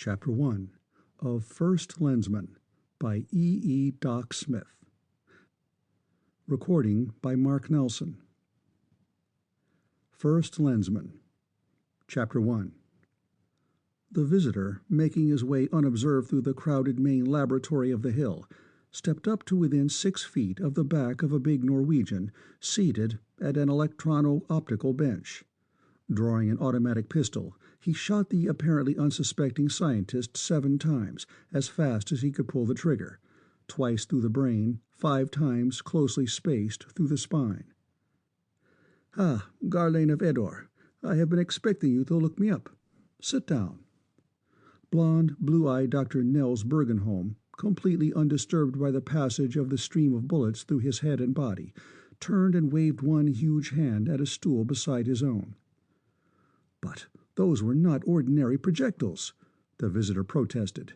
Chapter 1 of First Lensman by E. Doc Smith. Recording by Mark Nelson. First Lensman. Chapter 1. The visitor, making his way unobserved through the crowded main laboratory of the hill, stepped up to within 6 feet of the back of a big Norwegian, seated at an electrono-optical bench. Drawing an automatic pistol, he shot the apparently unsuspecting scientist 7 times, as fast as he could pull the trigger, twice through the brain, 5 times closely spaced through the spine. "Ah, Garlane of Edor, I have been expecting you to look me up. Sit down." Blond, blue-eyed Dr. Nels Bergenholm, completely undisturbed by the passage of the stream of bullets through his head and body, turned and waved one huge hand at a stool beside his own. "But those were not ordinary projectiles," the visitor protested.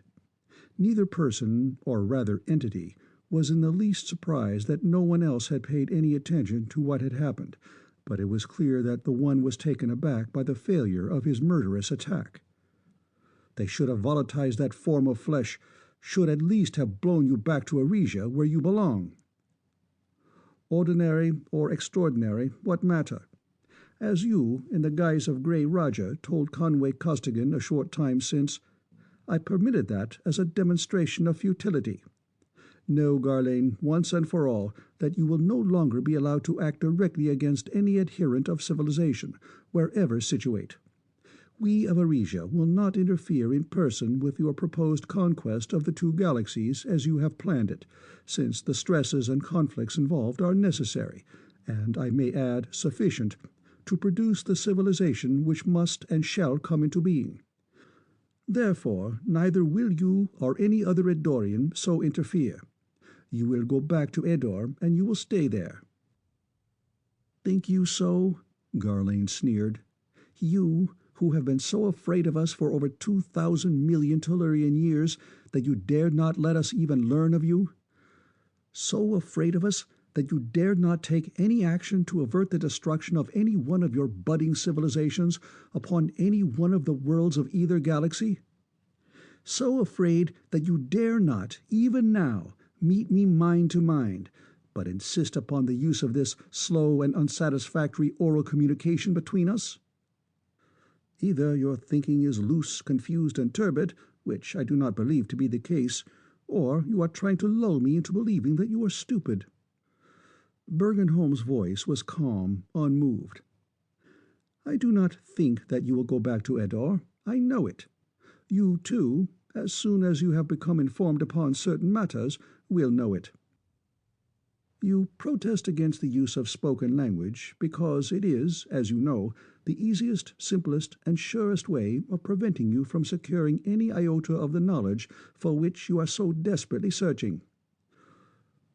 Neither person, or rather entity, was in the least surprised that no one else had paid any attention to what had happened, but it was clear that the one was taken aback by the failure of his murderous attack. "They should have volatilized that form of flesh, should at least have blown you back to Arisia, where you belong." "Ordinary or extraordinary, what matter? As you, in the guise of Grey Raja, told Conway Costigan a short time since, I permitted that as a demonstration of futility. Know, Garlane, once and for all, that you will no longer be allowed to act directly against any adherent of civilization, wherever situate. We of Arisia will not interfere in person with your proposed conquest of the 2 galaxies as you have planned it, since the stresses and conflicts involved are necessary, and I may add sufficient, to produce the civilization which must and shall come into being. Therefore, neither will you or any other Edorian so interfere. You will go back to Edor, and you will stay there." "Think you so?" Garlane sneered. "You, who have been so afraid of us for over 2,000 million Tellurian years that you dared not let us even learn of you? So afraid of us that you dared not take any action to avert the destruction of any one of your budding civilizations upon any one of the worlds of either galaxy? So afraid that you dare not, even now, meet me mind to mind, but insist upon the use of this slow and unsatisfactory oral communication between us? Either your thinking is loose, confused, and turbid, which I do not believe to be the case, or you are trying to lull me into believing that you are stupid." Bergenholm's voice was calm, unmoved. "I do not think that you will go back to Edor. I know it. You, too, as soon as you have become informed upon certain matters, will know it. You protest against the use of spoken language because it is, as you know, the easiest, simplest, and surest way of preventing you from securing any iota of the knowledge for which you are so desperately searching.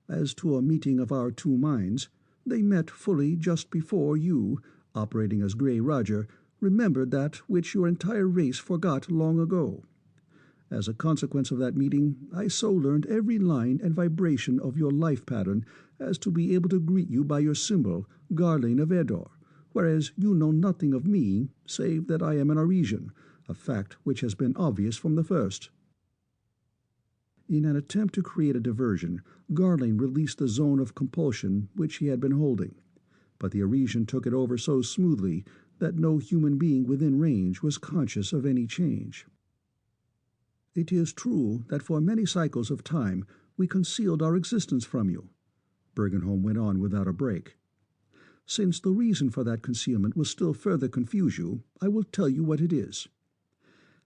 As to a meeting of our 2 minds, they met fully just before you, operating as Grey Roger, remembered that which your entire race forgot long ago. As a consequence of that meeting, I so learned every line and vibration of your life pattern as to be able to greet you by your symbol, Garlane of Edor, whereas you know nothing of me, save that I am an Arisian, a fact which has been obvious from the first." In an attempt to create a diversion, Garlane released the zone of compulsion which he had been holding, but the Arisian took it over so smoothly that no human being within range was conscious of any change. "It is true that for many cycles of time we concealed our existence from you," Bergenholm went on without a break. "Since the reason for that concealment will still further confuse you, I will tell you what it is.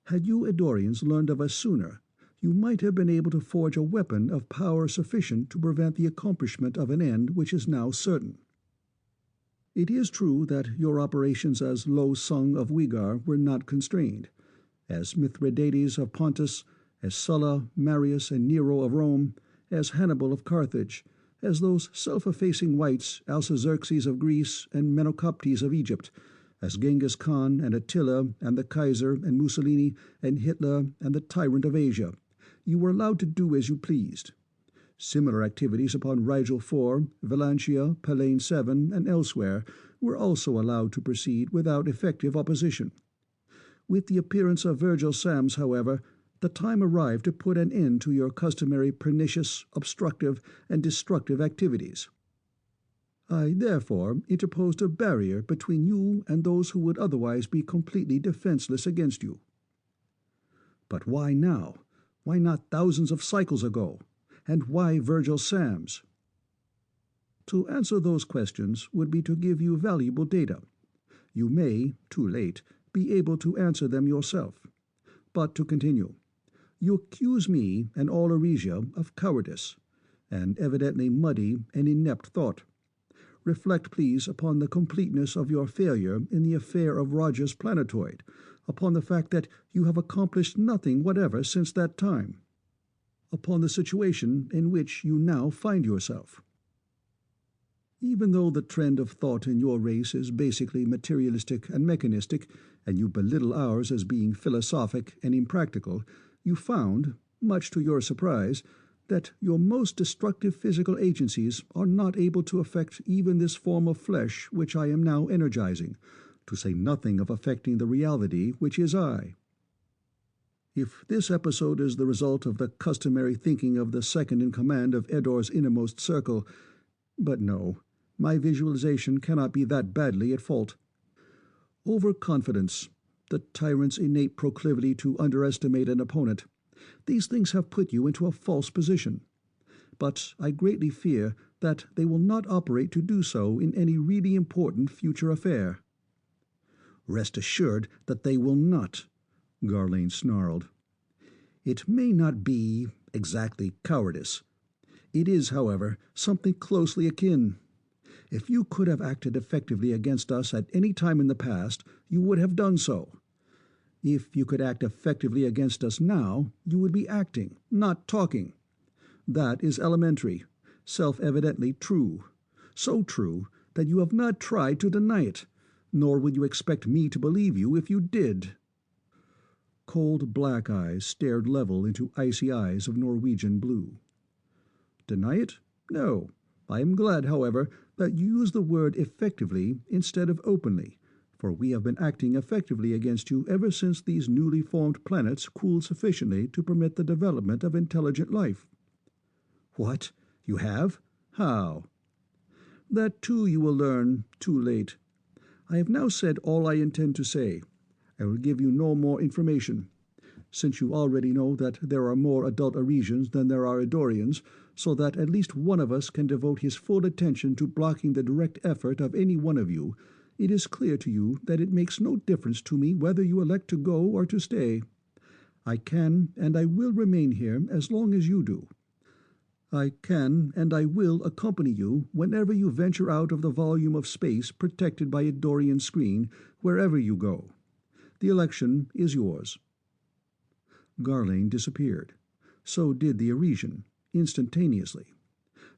Had you Edorians learned of us sooner, you might have been able to forge a weapon of power sufficient to prevent the accomplishment of an end which is now certain. It is true that your operations as Lo Sung of Uygar were not constrained. As Mithridates of Pontus, as Sulla, Marius, and Nero of Rome, as Hannibal of Carthage, as those self-effacing whites, Alsaxerxes of Greece, and Menocoptes of Egypt, as Genghis Khan and Attila and the Kaiser and Mussolini and Hitler and the tyrant of Asia, you were allowed to do as you pleased. Similar activities upon Rigel 4, Valantia, Pallane 7, and elsewhere were also allowed to proceed without effective opposition. With the appearance of Virgil Samms, however, the time arrived to put an end to your customary pernicious, obstructive, and destructive activities. I therefore interposed a barrier between you and those who would otherwise be completely defenseless against you. But why now? Why not thousands of cycles ago? And why Virgil Samms? To answer those questions would be to give you valuable data. You may, too late, be able to answer them yourself. But to continue, you accuse me and all Arisia of cowardice, and evidently muddy and inept thought. Reflect, please, upon the completeness of your failure in the affair of Roger's planetoid, upon the fact that you have accomplished nothing whatever since that time, upon the situation in which you now find yourself. Even though the trend of thought in your race is basically materialistic and mechanistic, and you belittle ours as being philosophic and impractical, you found, much to your surprise, that your most destructive physical agencies are not able to affect even this form of flesh which I am now energizing, to say nothing of affecting the reality which is I. If this episode is the result of the customary thinking of the second-in-command of Edor's innermost circle, but no, my visualization cannot be that badly at fault. Overconfidence, the tyrant's innate proclivity to underestimate an opponent, these things have put you into a false position. But I greatly fear that they will not operate to do so in any really important future affair. Rest assured that they will not, Garlane snarled. It may not be exactly cowardice. It is, however, something closely akin. If you could have acted effectively against us at any time in the past, you would have done so. If you could act effectively against us now, you would be acting, not talking. That is elementary, self-evidently true. So true that you have not tried to deny it, nor would you expect me to believe you if you did. Cold black eyes stared level into icy eyes of Norwegian blue. Deny it? No. I am glad, however, that you use the word effectively instead of openly, for we have been acting effectively against you ever since these newly formed planets cooled sufficiently to permit the development of intelligent life. What? You have? How? That too you will learn too late. I have now said all I intend to say. I will give you no more information. Since you already know that there are more adult Arisians than there are Edorians, so that at least one of us can devote his full attention to blocking the direct effort of any one of you, it is clear to you that it makes no difference to me whether you elect to go or to stay. I can and I will remain here as long as you do. I can and I will accompany you whenever you venture out of the volume of space protected by a Dorian screen, wherever you go. The election is yours. Garlane disappeared. So did the Arisian, instantaneously.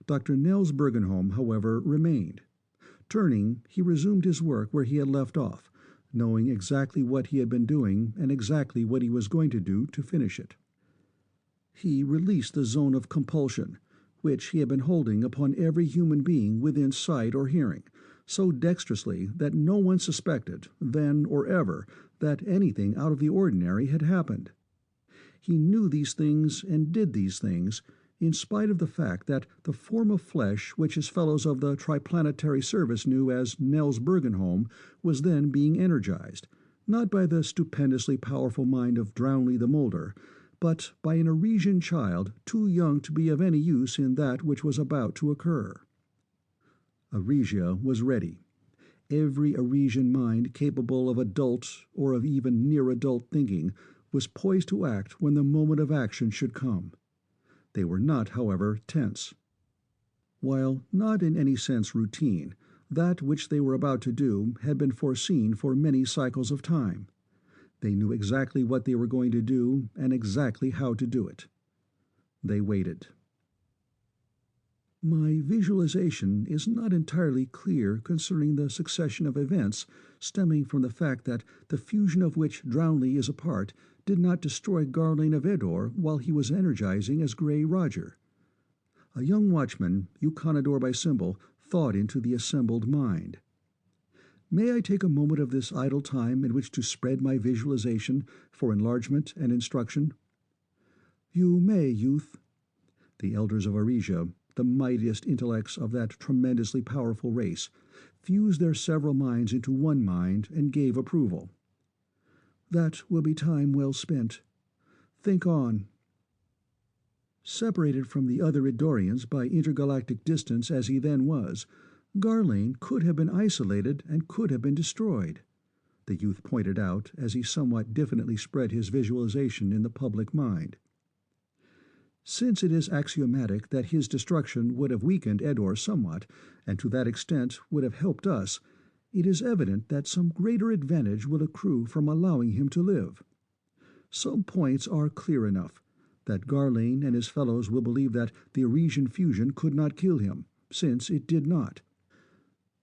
Dr. Nels Bergenholm, however, remained. Turning, he resumed his work where he had left off, knowing exactly what he had been doing and exactly what he was going to do to finish it. He released the zone of compulsion, which he had been holding upon every human being within sight or hearing, so dexterously that no one suspected, then or ever, that anything out of the ordinary had happened. He knew these things and did these things, in spite of the fact that the form of flesh which his fellows of the Triplanetary Service knew as Nels Bergenholm was then being energized, not by the stupendously powerful mind of Drownley the Moulder, but by an Arisian child too young to be of any use in that which was about to occur. Arisia was ready. Every Arisian mind capable of adult or of even near-adult thinking was poised to act when the moment of action should come. They were not, however, tense. While not in any sense routine, that which they were about to do had been foreseen for many cycles of time. They knew exactly what they were going to do and exactly how to do it. They waited. My visualization is not entirely clear concerning the succession of events stemming from the fact that the fusion of which Drownley is a part did not destroy Garlane of Edor while he was energizing as Grey Roger. A young watchman, Euconidor by symbol, thought into the assembled mind. May I take a moment of this idle time in which to spread my visualization for enlargement and instruction? You may, youth. The elders of Arisia, the mightiest intellects of that tremendously powerful race, fused their several minds into one mind and gave approval. That will be time well spent. Think on. Separated from the other Idorians by intergalactic distance as he then was, Garlane could have been isolated and could have been destroyed, the youth pointed out as he somewhat diffidently spread his visualization in the public mind. Since it is axiomatic that his destruction would have weakened Edor somewhat, and to that extent would have helped us, it is evident that some greater advantage will accrue from allowing him to live. Some points are clear enough, that Garlane and his fellows will believe that the Arisian fusion could not kill him, since it did not.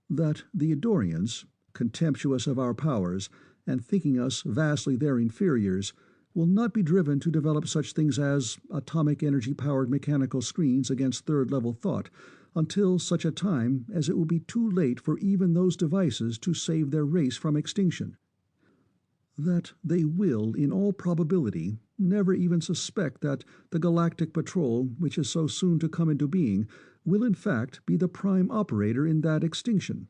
That the Idorians, contemptuous of our powers, and thinking us vastly their inferiors, will not be driven to develop such things as atomic energy-powered mechanical screens against third-level thought until such a time as it will be too late for even those devices to save their race from extinction. That they will, in all probability, never even suspect that the Galactic Patrol, which is so soon to come into being, will in fact be the prime operator in that extinction.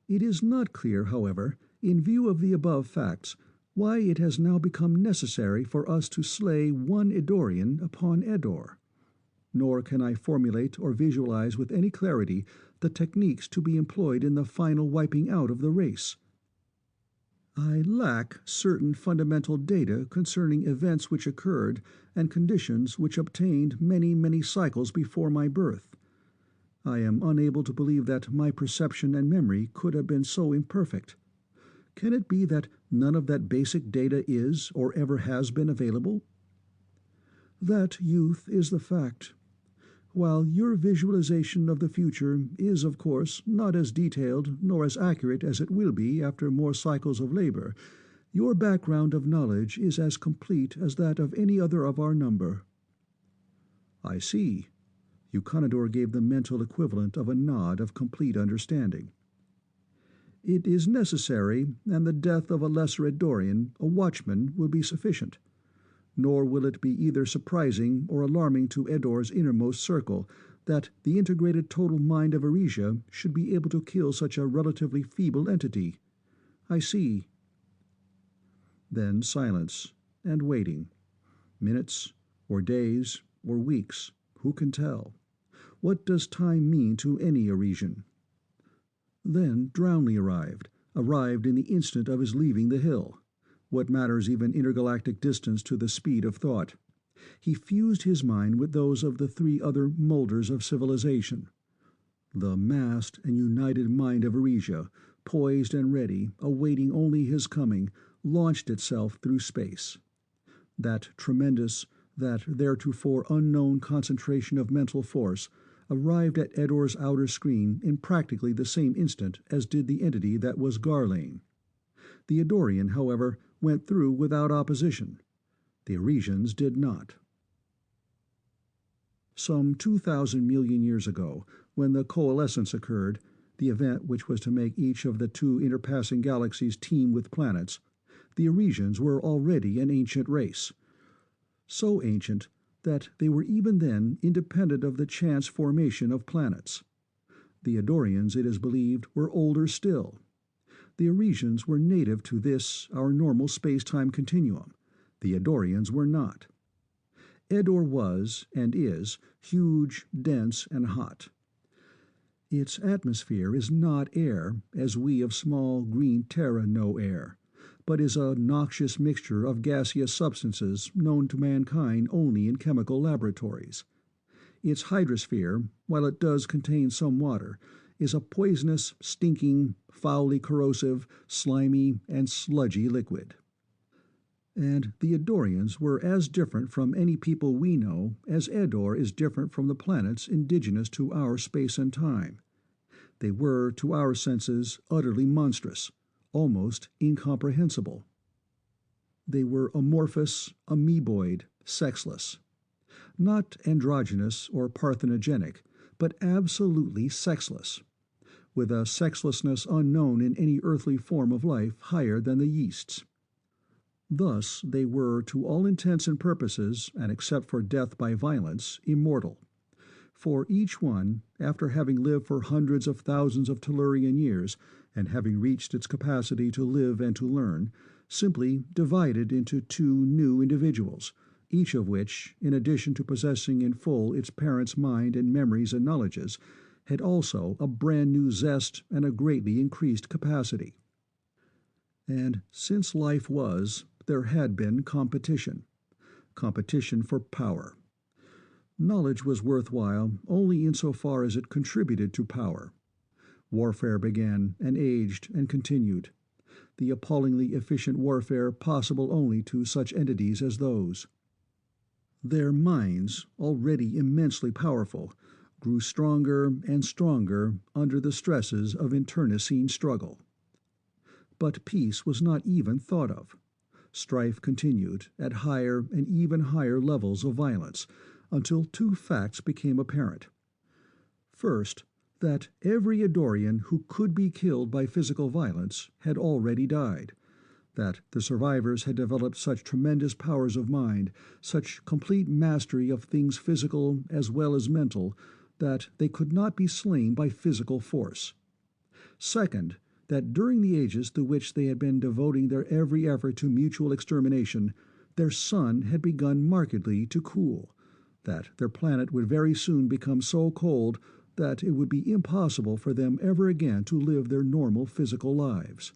It is not clear, however, in view of the above facts, why it has now become necessary for us to slay one Idorian upon Edor. Nor can I formulate or visualize with any clarity the techniques to be employed in the final wiping out of the race. I lack certain fundamental data concerning events which occurred and conditions which obtained many, many cycles before my birth. I am unable to believe that my perception and memory could have been so imperfect. Can it be that none of that basic data is or ever has been available? That, youth, is the fact. While your visualization of the future is, of course, not as detailed nor as accurate as it will be after more cycles of labor, your background of knowledge is as complete as that of any other of our number. I see. Eukonidor gave the mental equivalent of a nod of complete understanding. It is necessary, and the death of a lesser Idorian, a watchman, will be sufficient. Nor will it be either surprising or alarming to Edor's innermost circle that the integrated total mind of Arisia should be able to kill such a relatively feeble entity. I see. Then silence, and waiting. Minutes, or days, or weeks, who can tell? What does time mean to any Arisian? Then Drownley arrived in the instant of his leaving the hill. What matters even intergalactic distance to the speed of thought? He fused his mind with those of the three other moulders of civilization. The massed and united mind of Arisia, poised and ready, awaiting only his coming, launched itself through space. That tremendous, that theretofore unknown concentration of mental force arrived at Edor's outer screen in practically the same instant as did the entity that was Garlane. The Idorian, however, went through without opposition. The Arisians did not. Some 2,000 million years ago, when the coalescence occurred, the event which was to make each of the two interpassing galaxies teem with planets, the Arisians were already an ancient race. So ancient that they were even then independent of the chance formation of planets. The Idorians, it is believed, were older still. The Arisians were native to this, our normal space-time continuum. The Idorians were not. Edor was, and is, huge, dense, and hot. Its atmosphere is not air, as we of small green Terra know air, but is a noxious mixture of gaseous substances known to mankind only in chemical laboratories. Its hydrosphere, while it does contain some water, is a poisonous, stinking, foully corrosive, slimy, and sludgy liquid. And the Idorians were as different from any people we know as Edor is different from the planets indigenous to our space and time. They were, to our senses, utterly monstrous, almost incomprehensible. They were amorphous, amoeboid, sexless. Not androgynous or parthenogenic, but absolutely sexless, with a sexlessness unknown in any earthly form of life higher than the yeasts. Thus they were, to all intents and purposes, and except for death by violence, immortal. For each one, after having lived for hundreds of thousands of Tellurian years, and having reached its capacity to live and to learn, simply divided into two new individuals, each of which, in addition to possessing in full its parent's mind and memories and knowledges, had also a brand new zest and a greatly increased capacity. And since life was, there had been competition. Competition for power. Knowledge was worthwhile only insofar as it contributed to power. Warfare began and aged and continued, the appallingly efficient warfare possible only to such entities as those. Their minds, already immensely powerful, grew stronger and stronger under the stresses of internecine struggle. But peace was not even thought of. Strife continued at higher and even higher levels of violence, until two facts became apparent. First, that every Eddorian who could be killed by physical violence had already died, that the survivors had developed such tremendous powers of mind, such complete mastery of things physical as well as mental, that they could not be slain by physical force. Second, that during the ages through which they had been devoting their every effort to mutual extermination, their sun had begun markedly to cool, that their planet would very soon become so cold that it would be impossible for them ever again to live their normal physical lives.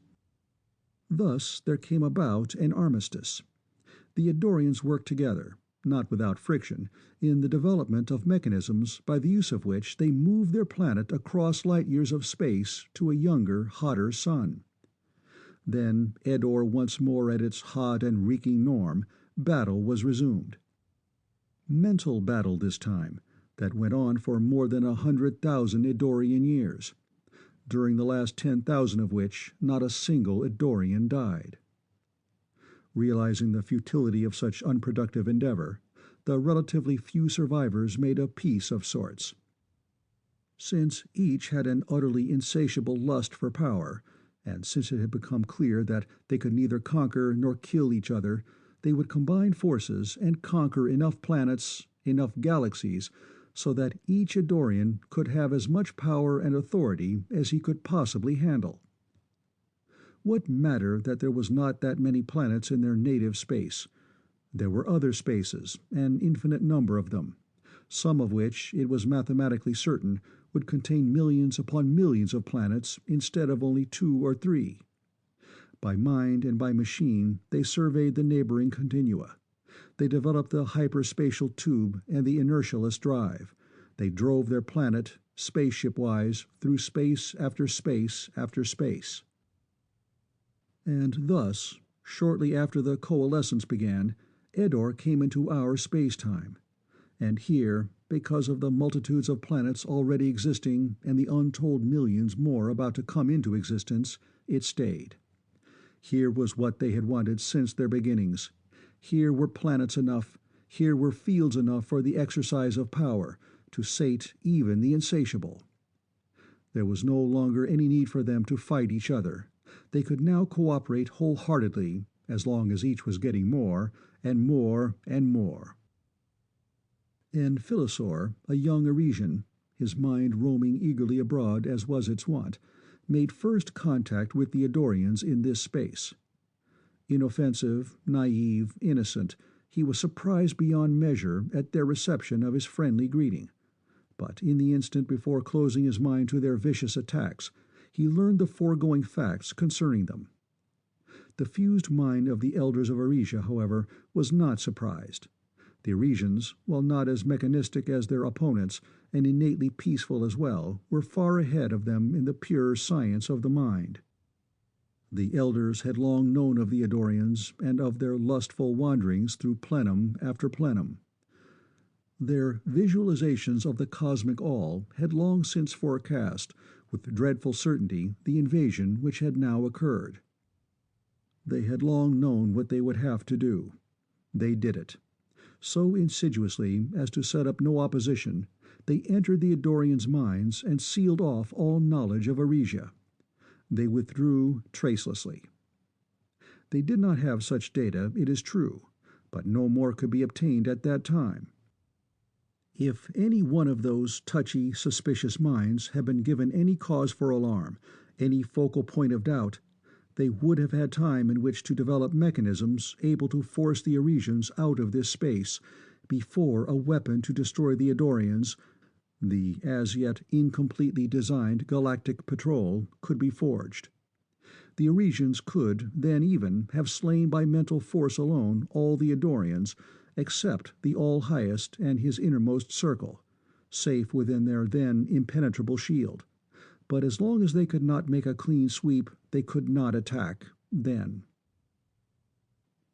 Thus there came about an armistice. The Eddorians worked together, not without friction, in the development of mechanisms by the use of which they moved their planet across light-years of space to a younger, hotter sun. Then, Eddor once more at its hot and reeking norm, battle was resumed. Mental battle this time, that went on for more than 100,000 Eddorian years, during the last 10,000 of which not a single Eddorian died. Realizing the futility of such unproductive endeavor, the relatively few survivors made a peace of sorts. Since each had an utterly insatiable lust for power, and since it had become clear that they could neither conquer nor kill each other, they would combine forces and conquer enough planets, enough galaxies, so that each Eddorian could have as much power and authority as he could possibly handle. What matter that there was not that many planets in their native space? There were other spaces, an infinite number of them, some of which, it was mathematically certain, would contain millions upon millions of planets instead of only 2 or 3. By mind and by machine they surveyed the neighboring continua. They developed the hyperspatial tube and the inertialess drive. They drove their planet, spaceship-wise, through space after space after space. And thus, shortly after the coalescence began, Eddor came into our space-time. And here, because of the multitudes of planets already existing and the untold millions more about to come into existence, it stayed. Here was what they had wanted since their beginnings. Here were planets enough, here were fields enough for the exercise of power, to sate even the insatiable. There was no longer any need for them to fight each other. They could now cooperate wholeheartedly, as long as each was getting more, and more, and more. And Philosaur, a young Arisian, his mind roaming eagerly abroad as was its wont, made first contact with the Eddorians in this space. Inoffensive, naive, innocent, he was surprised beyond measure at their reception of his friendly greeting. But in the instant before closing his mind to their vicious attacks, he learned the foregoing facts concerning them. The fused mind of the elders of Arisia, however, was not surprised. The Arisians, while not as mechanistic as their opponents, and innately peaceful as well, were far ahead of them in the pure science of the mind. The elders had long known of the Eddorians and of their lustful wanderings through plenum after plenum. Their visualizations of the cosmic all had long since forecast, with dreadful certainty, the invasion which had now occurred. They had long known what they would have to do. They did it. So insidiously as to set up no opposition, they entered the Eddorians' minds and sealed off all knowledge of Arisia. They withdrew tracelessly. They did not have such data, it is true, but no more could be obtained at that time. If any one of those touchy, suspicious minds had been given any cause for alarm, any focal point of doubt, they would have had time in which to develop mechanisms able to force the Arisians out of this space before a weapon to destroy the Adorians, the as yet incompletely designed Galactic Patrol, could be forged. The Arisians could, then even, have slain by mental force alone all the Adorians, except the All-Highest and his innermost circle, safe within their then impenetrable shield. But as long as they could not make a clean sweep, they could not attack, then.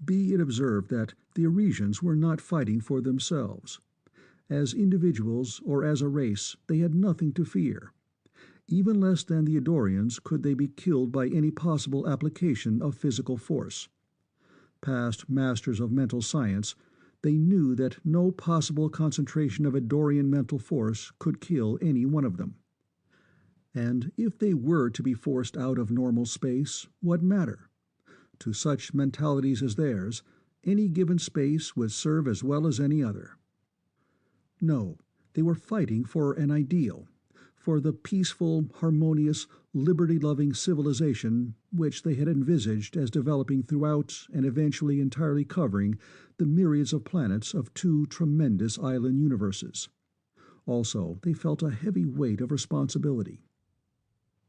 Be it observed that the Arisians were not fighting for themselves. As individuals or as a race, they had nothing to fear. Even less than the Adorians could they be killed by any possible application of physical force. Past masters of mental science, they knew that no possible concentration of Adorian mental force could kill any one of them. And if they were to be forced out of normal space, what matter? To such mentalities as theirs, any given space would serve as well as any other. No, they were fighting for an ideal, for the peaceful, harmonious, liberty-loving civilization which they had envisaged as developing throughout and eventually entirely covering the myriads of planets of two tremendous island universes. Also, they felt a heavy weight of responsibility.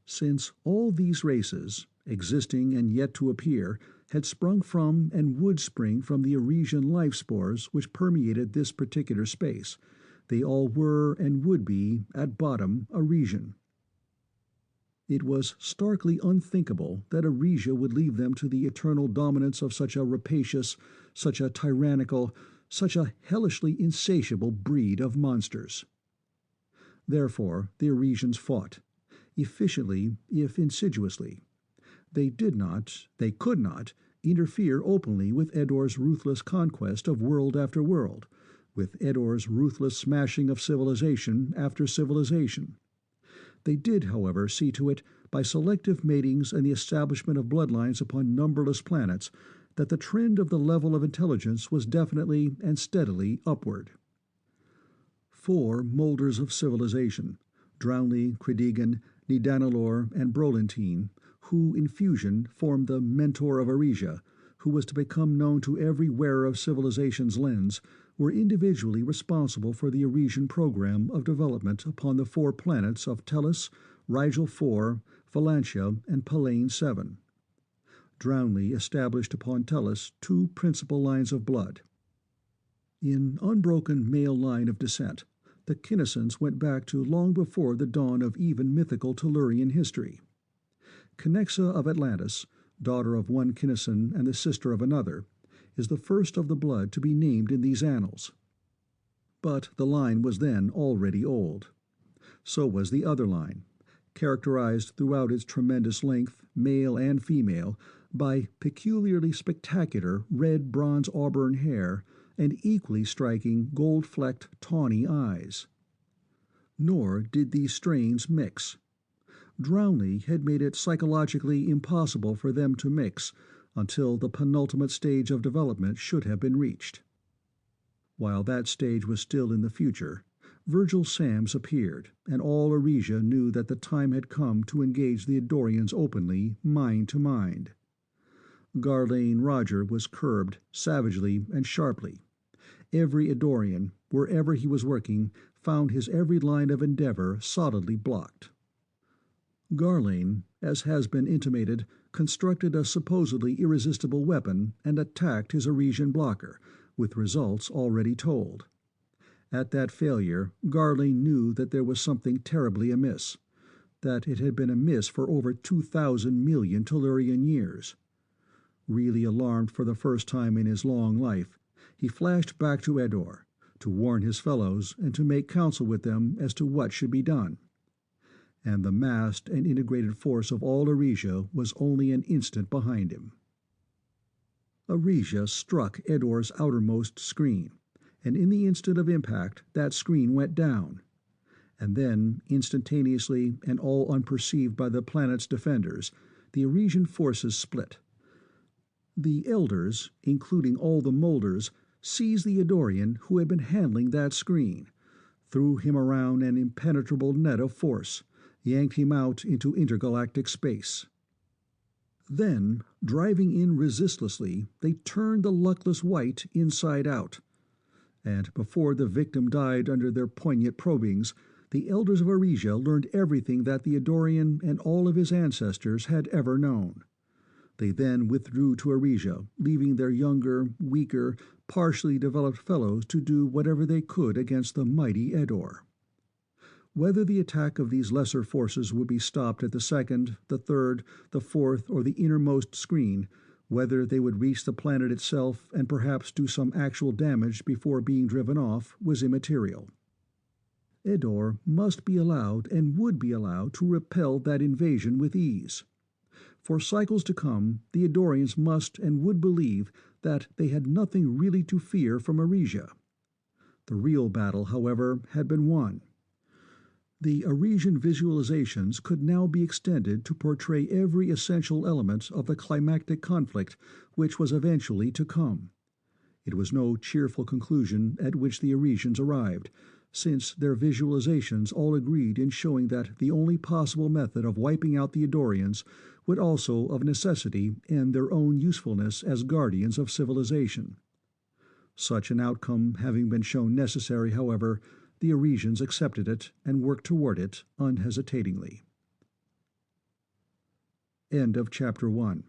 Since all these races, existing and yet to appear, had sprung from and would spring from the Arisian life spores which permeated this particular space, they all were and would be, at bottom, Arisian. It was starkly unthinkable that Arisia would leave them to the eternal dominance of such a rapacious, such a tyrannical, such a hellishly insatiable breed of monsters. Therefore the Arisians fought, efficiently if insidiously. They did not, they could not, interfere openly with Edor's ruthless conquest of world after world, with Edor's ruthless smashing of civilization after civilization. They did, however, see to it, by selective matings and the establishment of bloodlines upon numberless planets, that the trend of the level of intelligence was definitely and steadily upward. 4 molders of civilization, Drownley, Credegan, Nidanilor, and Brolentine, who in fusion formed the Mentor of Arisia, who was to become known to every wearer of civilization's lens, were individually responsible for the Arisian program of development upon the 4 planets of Tellus, Rigel 4, Valantia, and Pallane 7. Drownley established upon Tellus 2 principal lines of blood. In unbroken male line of descent, the Kinnesons went back to long before the dawn of even mythical Tellurian history. Connexa of Atlantis, daughter of one Kinneson and the sister of another, is the first of the blood to be named in these annals. But the line was then already old. So was the other line, characterized throughout its tremendous length, male and female, by peculiarly spectacular red bronze auburn hair and equally striking gold-flecked tawny eyes. Nor did these strains mix. Drownley had made it psychologically impossible for them to mix until the penultimate stage of development should have been reached. While that stage was still in the future, Virgil Samms appeared, and all Arisia knew that the time had come to engage the Adorians openly, mind to mind. Garlane Roger was curbed savagely and sharply. Every Adorian, wherever he was working, found his every line of endeavor solidly blocked. Garlane, as has been intimated, constructed a supposedly irresistible weapon and attacked his Arisian blocker, with results already told. At that failure, Garlane knew that there was something terribly amiss, that it had been amiss for over 2,000 million Tellurian years. Really alarmed for the first time in his long life, he flashed back to Edor, to warn his fellows and to make counsel with them as to what should be done. And the massed and integrated force of all Arisia was only an instant behind him. Arisia struck Edor's outermost screen, and in the instant of impact that screen went down. And then, instantaneously and all unperceived by the planet's defenders, the Arisian forces split. The elders, including all the Molders, seized the Eddorian who had been handling that screen, threw him around an impenetrable net of force, yanked him out into intergalactic space. Then, driving in resistlessly, they turned the luckless wight inside out. And before the victim died under their poignant probings, the elders of Arisia learned everything that the Eddorian and all of his ancestors had ever known. They then withdrew to Arisia, leaving their younger, weaker, partially developed fellows to do whatever they could against the mighty Eddor. Whether the attack of these lesser forces would be stopped at the second, the third, the fourth, or the innermost screen, whether they would reach the planet itself and perhaps do some actual damage before being driven off, was immaterial. Eddor must be allowed and would be allowed to repel that invasion with ease. For cycles to come, the Eddorians must and would believe that they had nothing really to fear from Arisia. The real battle, however, had been won. The Arisian visualizations could now be extended to portray every essential element of the climactic conflict which was eventually to come. It was no cheerful conclusion at which the Arisians arrived, since their visualizations all agreed in showing that the only possible method of wiping out the Eddorians would also of necessity end their own usefulness as guardians of civilization. Such an outcome having been shown necessary, however, the Arisians accepted it and worked toward it unhesitatingly. End of Chapter 1.